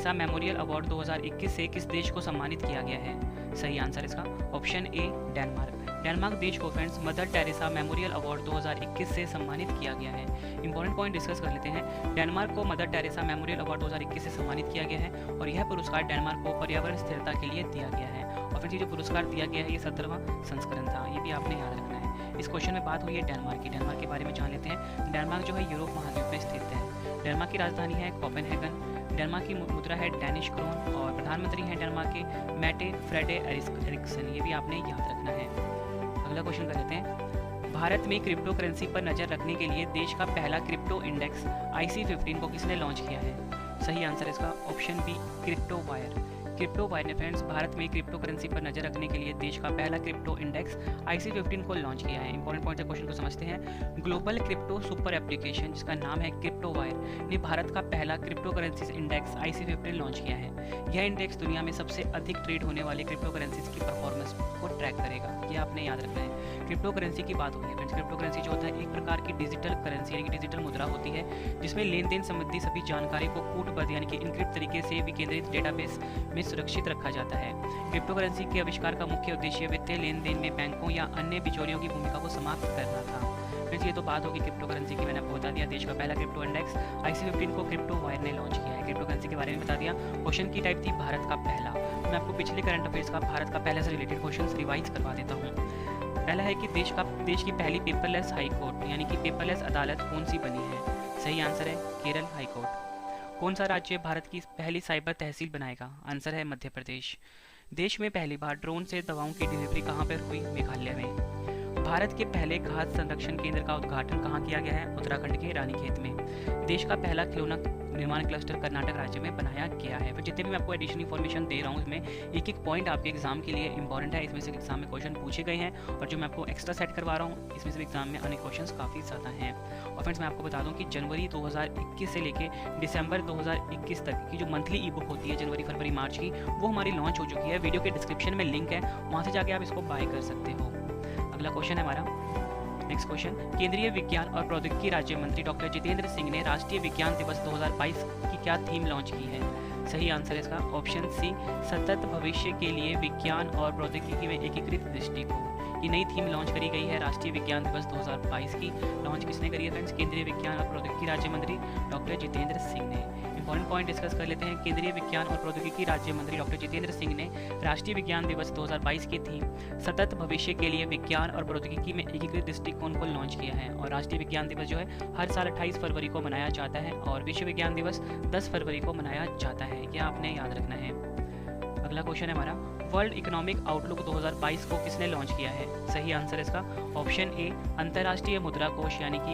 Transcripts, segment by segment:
Teresa memorial award 2021 से किस देश को सम्मानित किया गया है? सही आंसर इसका ऑप्शन ए डेनमार्क। डेनमार्क देश को friends mother Teresa memorial award 2021 से सम्मानित किया गया है। इंपॉर्टेंट पॉइंट डिस्कस कर लेते हैं। डेनमार्क को मदर टेरेसा मेमोरियल अवार्ड 2021 से सम्मानित किया गया है और यह पुरस्कार डेनमार्क को पर्यावरण स्थिरता के लिए दिया गया है। और फिर ये जो पुरस्कार दिया गया है ये 17वां संस्करण था, ये भी आपने याद रखना है। इस क्वेश्चन में बात हुई है डेनमार्क की। डेनमार्क के बारे में जान लेते हैं। डेनमार्क जो है यूरोप महाद्वीप में स्थित है। डेनमार्क की राजधानी है कोपेनहेगन। डेनमार्क की मुद्रा है डैनिश क्रोन और प्रधानमंत्री हैं डेनमार्क के मैटे फ्रेडरिक्सन। ये भी आपने याद रखना है। अगला क्वेश्चन कर लेते हैं। भारत में क्रिप्टो करेंसी पर नजर रखने के लिए देश का पहला क्रिप्टो इंडेक्स IC15 को किसने लॉन्च किया है? सही आंसर इसका option B crypto wire. Crypto wire ने फ्रेंड्स भारत में क्रिप्टो करेंसी पर नजर रखने के लिए देश का पहला क्रिप्टो इंडेक्स IC15 को लॉन्च किया है। इंपॉर्टेंट पॉइंट क्वेश्चन को समझते हैं। ग्लोबल क्रिप्टो सुपर एप्लीकेशन जिसका नाम है क्रिप्टो वायर ने भारत का पहला crypto currency index IC15 launch किया है। यह इंडेक्स दुनिया में सबसे अधिक ट्रेड होने वाले क्रिप्टो करेंसीज की परफॉर्मेंस को ट्रैक करेगा। ये आपने याद रखना है। क्रिप्टो करेंसी की बात होगी फ्रेंड्स। क्रिप्टो करेंसी जो होता है एक प्रकार की डिजिटल करेंसी यानी कि डिजिटल मुद्रा होती है जिसमें लेन देन संबंधी सभी जानकारी को कूटबद्ध यानी कि इनक्रिप्ट तरीके से विकेंद्रित डेटाबेस में सुरक्षित रखा जाता है। क्रिप्टो करेंसी के आविष्कार का मुख्य उद्देश्य वित्तीय लेन देन में बैंकों या अन्य बिचौलियों की भूमिका को समाप्त करना था। फ्रेंड्स ये तो बात होगी क्रिप्टो करेंसी की। मैंने आपको बता दिया देश का पहला क्रिप्टो इंडेक्स IC15 को क्रिप्टो वायर ने लॉन्च किया है। क्रिप्टो करेंसी के बारे में बता दिया। क्वेश्चन की टाइप थी भारत का पहला। मैं आपको पिछले करंट अफेयर्स का भारत का पहला से रिलेटेड क्वेश्चन रिवाइज करवा देता हूँ। पहला है कि देश की पहली पेपरलेस हाई कोर्ट यानी कि पेपरलेस अदालत कौन सी बनी है? सही आंसर है केरल हाई कोर्ट। कौन सा राज्य भारत की पहली साइबर तहसील बनाएगा? आंसर है मध्य प्रदेश। देश में पहली बार ड्रोन से दवाओं की डिलीवरी कहाँ पर हुई? मेघालय में। भारत के पहले खाद्य संरक्षण केंद्र का उद्घाटन कहाँ किया गया है? उत्तराखंड के रानीखेत में। देश का पहला खिलौना निर्माण क्लस्टर कर्नाटक राज्य में बनाया गया है। फिर जितने भी मैं आपको एडिशनल इन्फॉर्मेशन दे रहा हूँ इसमें एक एक पॉइंट आपके एग्जाम के लिए इंपॉर्टेंट है। इसमें से एग्जाम में क्वेश्चन पूछे गए हैं और जो मैं आपको एक्स्ट्रा सेट करवा रहा हूँ इसमें से एग्जाम में आने क्वेश्चन काफ़ी ज़्यादा हैं। और फ्रेंड्स मैं आपको बता दूँ कि जनवरी 2021 से लेके दिसंबर 2021 तक की जो मंथली ई बुक होती है जनवरी फरवरी मार्च की, वो हमारी लॉन्च हो चुकी है। वीडियो के डिस्क्रिप्शन में लिंक है, वहाँ से जाके आप इसको बाय कर सकते हो। अगला क्वेश्चन है हमारा नेक्स्ट क्वेश्चन। केंद्रीय विज्ञान और प्रौद्योगिकी राज्य मंत्री डॉक्टर जितेंद्र सिंह ने राष्ट्रीय विज्ञान दिवस 2022 की क्या थीम लॉन्च की है? सही आंसर है इसका ऑप्शन सी सतत भविष्य के लिए विज्ञान और प्रौद्योगिकी में एकीकृत दृष्टिकोण। ये नई थीम लॉन्च करी गई है राष्ट्रीय विज्ञान दिवस 2022 की। लॉन्च किसने करी है फ्रेंड्स? केंद्रीय विज्ञान और प्रौद्योगिकी राज्य मंत्री डॉक्टर जितेंद्र सिंह ने। इंपॉर्टेंट पॉइंट डिस्कस कर लेते हैं। केंद्रीय विज्ञान और प्रौद्योगिकी राज्य मंत्री डॉक्टर जितेंद्र सिंह ने राष्ट्रीय विज्ञान दिवस 2022 की थीम सतत भविष्य के लिए विज्ञान और प्रौद्योगिकी में एकीकृत दृष्टिकोण को लॉन्च किया है। और राष्ट्रीय विज्ञान दिवस जो है हर साल 28 फरवरी को मनाया जाता है और विश्व विज्ञान दिवस 10 फरवरी को मनाया जाता है। यह आपने याद रखना है। अगला क्वेश्चन है हमारा वर्ल्ड इकोनॉमिक आउटलुक 2022 को किसने लॉन्च किया है? सही आंसर इसका ऑप्शन ए अंतर्राष्ट्रीय मुद्रा कोष यानी कि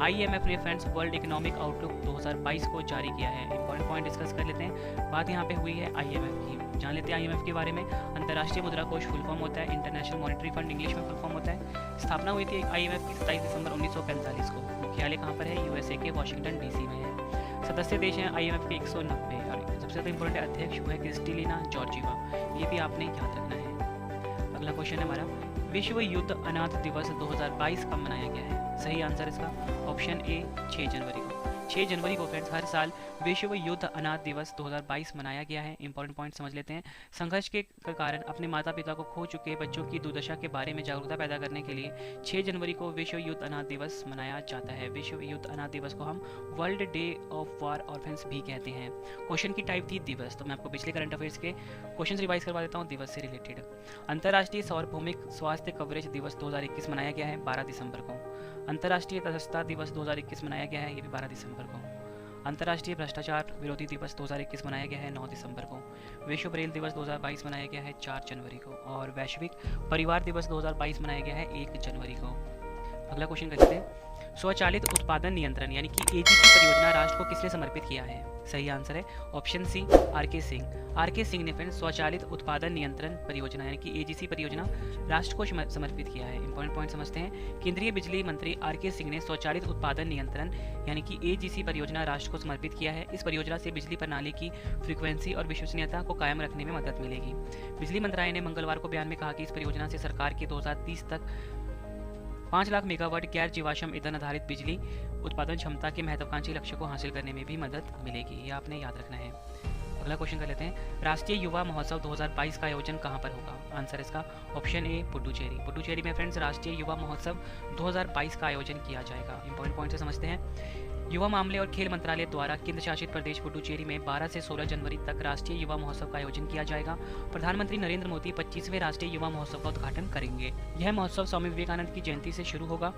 IMF ने फ्रेंड्स वर्ल्ड इकोनॉमिक आउटलुक 2022 को जारी किया है। इंपॉर्टेंट पॉइंट डिस्कस कर लेते हैं। बात यहाँ पे हुई है IMF की। जान लेते हैं IMF के बारे में। अंतर्राष्ट्रीय मुद्रा कोष फुल फॉर्म होता है इंटरनेशनल मॉनेटरी फंड, इंग्लिश में फुल फॉर्म होता है। स्थापना हुई थी IMF की 27 दिसंबर 1945 को। मुख्यालय कहाँ पर है? USA के वाशिंगटन DC में है। सदस्य देश हैं IMF के 190 और सबसे ज़्यादा इंपॉर्टेंट अध्यक्ष हुआ है क्रिस्टलिना जॉर्जीवा। ये भी आपने याद रखना है। अगला क्वेश्चन है हमारा विश्व युद्ध अनाथ दिवस 2022 कब मनाया गया है? सही आंसर इसका ऑप्शन ए 6 जनवरी को। 6 जनवरी को फ्रेंड्स हर साल विश्व युद्ध अनाथ दिवस 2022 मनाया गया है। इंपॉर्टेंट पॉइंट समझ लेते हैं। संघर्ष के कारण अपने माता पिता को खो चुके बच्चों की दुर्दशा के बारे में जागरूकता पैदा करने के लिए 6 जनवरी को विश्व युद्ध अनाथ दिवस मनाया जाता है। विश्व युद्ध अनाथ दिवस को हम world day of war orphans भी कहते हैं। क्वेश्चन की टाइप थी दिवस, तो मैं आपको पिछले करंट अफेयर्स के क्वेश्चन रिवाइज करवा देता हूँ दिवस से रिलेटेड। अंतर्राष्ट्रीय सार्वभौमिक स्वास्थ्य कवरेज दिवस 2021 मनाया गया है 12 दिसंबर को। अंतर्राष्ट्रीय तटस्थता दिवस 2021 मनाया गया है, ये भी 12 दिसंबर को। अंतर्राष्ट्रीय भ्रष्टाचार विरोधी दिवस 2021 मनाया गया है 9 दिसंबर को। विश्व ब्रेल दिवस 2022 मनाया गया है 4 जनवरी को। और वैश्विक परिवार दिवस 2022 मनाया गया है 1 जनवरी को। अगला क्वेश्चन कर लेते हैं। स्वचालित उत्पादन नियंत्रण यानी कि AGC परियोजना राष्ट्र को किसने समर्पित किया है? सही आंसर है option C RK Singh. RK Singh ने फ्रेंड्स स्वचालित उत्पादन नियंत्रण परियोजना यानी कि AGC परियोजना राष्ट्र को समर्पित किया है। इंपॉर्टेंट पॉइंट समझते हैं। केंद्रीय बिजली मंत्री RK सिंह ने स्वचालित उत्पादन नियंत्रण यानी कि AGC परियोजना राष्ट्र को समर्पित किया है। इस परियोजना से बिजली प्रणाली की फ्रीक्वेंसी और विश्वसनीयता को कायम रखने में मदद मिलेगी। बिजली मंत्रालय ने मंगलवार को बयान में कहा कि इस परियोजना से सरकार के 2030 तक 5 लाख मेगावाट गैर जीवाश्म ईंधन आधारित बिजली उत्पादन क्षमता के महत्वाकांक्षी लक्ष्य को हासिल करने में भी मदद मिलेगी, ये आपने याद रखना है। अगला क्वेश्चन कर लेते हैं, राष्ट्रीय युवा महोत्सव 2022 का आयोजन कहाँ पर होगा? आंसर इसका ऑप्शन ए पुडुचेरी। पुडुचेरी में फ्रेंड्स राष्ट्रीय युवा महोत्सव 2022 का आयोजन किया जाएगा। इंपॉर्टेंट पॉइंट से समझते हैं। युवा मामले और खेल मंत्रालय द्वारा केंद्र शासित प्रदेश पुडुचेरी में 12 से 16 जनवरी तक राष्ट्रीय युवा महोत्सव का आयोजन किया जाएगा। प्रधानमंत्री नरेंद्र मोदी 25वें राष्ट्रीय युवा महोत्सव का उद्घाटन करेंगे। यह महोत्सव स्वामी विवेकानंद की जयंती से शुरू होगा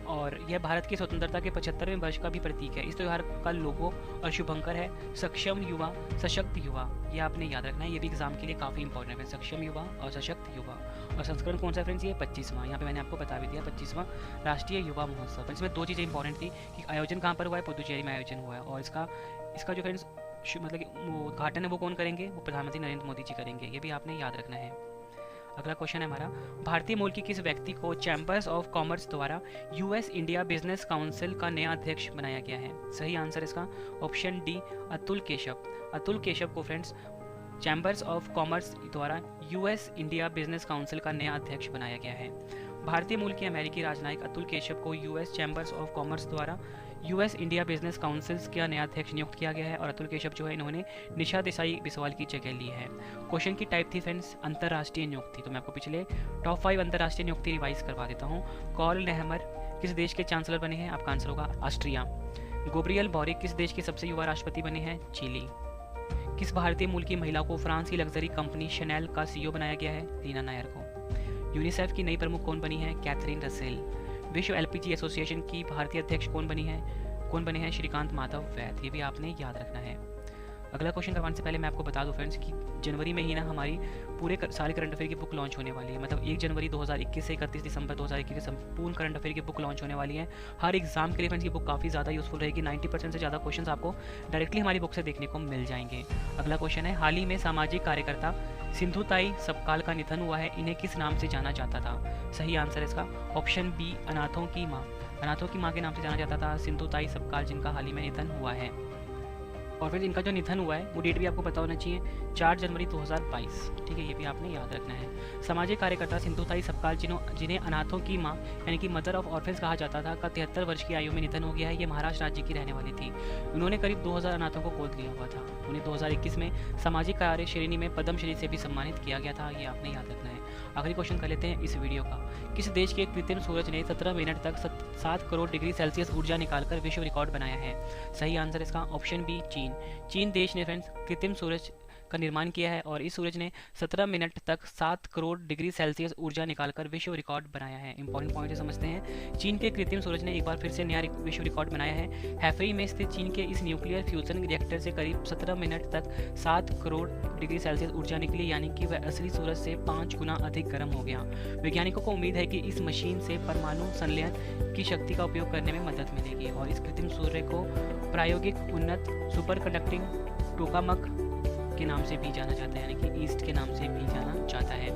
और यह भारत की स्वतंत्रता के 75वें वर्ष का भी प्रतीक है। इस त्यौहार का लोगो और शुभंकर है सक्षम युवा सशक्त युवा, ये आपने याद रखना है, ये भी एग्जाम के लिए काफ़ी इंपॉर्टेंट है। सक्षम युवा और सशक्त युवा। और संस्करण कौन सा फ्रेंड्स? ये 25वां, यहाँ पे मैंने आपको बता भी दिया 25वां राष्ट्रीय युवा महोत्सव। इसमें 2 चीज़ें इंपॉर्टेंट थी कि आयोजन कहाँ पर हुआ है, पुडुचेरी में आयोजन हुआ है, और इसका जो फ्रेंड्स मतलब उद्घाटन है वो कौन करेंगे? वो प्रधानमंत्री नरेंद्र मोदी जी करेंगे, ये भी आपने याद रखना है। अगला क्वेश्चन है हमारा, भारतीय मूल की किस व्यक्ति को चैम्बर्स ऑफ कॉमर्स द्वारा यूएस इंडिया बिजनेस काउंसिल का नया अध्यक्ष बनाया गया है? सही आंसर इसका ऑप्शन डी अतुल केशव। अतुल केशव को फ्रेंड्स चैम्बर्स ऑफ कॉमर्स द्वारा यूएस इंडिया बिजनेस काउंसिल का नया अध्यक्ष बनाया गया है। भारतीय मूल के अमेरिकी राजनयिक अतुल केशव को यूएस चैम्बर्स ऑफ कॉमर्स द्वारा यूएस इंडिया बिजनेस काउंसिल्स का नया अध्यक्ष नियुक्त किया गया है। और अतुल केशव जो है इन्होंने निशा देसाई बिस्वाल की जगह ली है। क्वेश्चन की टाइप थी फ्रेंड्स अंतर्राष्ट्रीय नियुक्ति, तो मैं आपको पिछले टॉप 5 अंतर्राष्ट्रीय नियुक्ति रिवाइज करवा देता हूँ। कॉल नेहमर किस देश के चांसलर बने हैं? आपका आंसर होगा ऑस्ट्रिया। गैब्रियल बॉरिक किस देश के सबसे युवा राष्ट्रपति बने हैं? चिली। किस भारतीय मूल की महिला को फ्रांस की लग्जरी कंपनी शनेल का सीईओ बनाया गया है? रीना नायर को। यूनिसेफ की नई प्रमुख कौन बनी है? Catherine Russell. विश्व एलपीजी एसोसिएशन की भारतीय अध्यक्ष कौन बने हैं? श्रीकांत माधव वैद, ये भी आपने याद रखना है। अगला क्वेश्चन करवाने से पहले मैं आपको बता दूं फ्रेंड्स कि जनवरी में ही ना हमारी पूरे सारे करंट अफेयर की बुक लॉन्च होने वाली है। मतलब 1 जनवरी 2021 से 31 दिसंबर 2021 के संपूर्ण करंट अफेयर की बुक लॉन्च होने वाली है। हर एग्जाम के लिए फ्रेंड्स ये बुक काफ़ी ज़्यादा यूजफुल रहेगी। 90% से ज़्यादा क्वेश्चन आपको डायरेक्टली हमारी बुक से देखने को मिल जाएंगे। अगला क्वेश्चन है, हाल ही में सामाजिक कार्यकर्ता सिंधुताई सपकाल का निधन हुआ है, इन्हें किस नाम से जाना जाता था? सही आंसर इसका ऑप्शन बी अनाथों की माँ। अनाथों की माँ के नाम से जाना जाता था सिंधुताई सपकाल, जिनका हाल ही में निधन हुआ है। और फिर इनका जो निधन हुआ है वो डेट भी आपको पता होना चाहिए, 4 जनवरी 2022। ठीक है, ये भी आपने याद रखना है। सामाजिक कार्यकर्ता सिंधुताई सपकाल जिन्हें अनाथों की माँ यानी कि मदर ऑफ ऑर्फेंस कहा जाता था, का 73 वर्ष की आयु में निधन हो गया है। ये महाराष्ट्र राज्य की रहने वाली थी। उन्होंने करीब 2000 अनाथों को गोद लिया हुआ था। उन्हें 2021 में सामाजिक कार्य श्रेणी में पद्मश्री से भी सम्मानित किया गया था, ये आपने याद रखना है। आखिरी क्वेश्चन कर लेते हैं इस वीडियो का। किस देश के कृत्रिम सूरज ने 17 मिनट तक 7 करोड़ डिग्री सेल्सियस ऊर्जा निकालकर विश्व रिकॉर्ड बनाया है? सही आंसर इसका ऑप्शन बी चीन। चीन देश ने फ्रेंड्स कृत्रिम सूरज का निर्माण किया है और इस सूरज ने 17 मिनट तक 7 करोड़ डिग्री सेल्सियस ऊर्जा निकालकर विश्व रिकॉर्ड बनाया है। इंपॉर्टेंट पॉइंट समझते हैं। चीन के कृत्रिम सूरज ने एक बार फिर से नया विश्व रिकॉर्ड बनाया है। हैफई में स्थित चीन के इस न्यूक्लियर फ्यूजन रिएक्टर से करीब 17 मिनट तक 7 करोड़ डिग्री सेल्सियस ऊर्जा निकली, यानी कि वह असली सूरज से 5 गुना अधिक गर्म हो गया। वैज्ञानिकों को उम्मीद है कि इस मशीन से परमाणु संलयन की शक्ति का उपयोग करने में मदद मिलेगी और इस कृत्रिम सूर्य को प्रायोगिक उन्नत सुपर कंडक्टिंग टोकामक के नाम से भी जाना जाता है, यानी कि ईस्ट के नाम से भी जाना जाता है।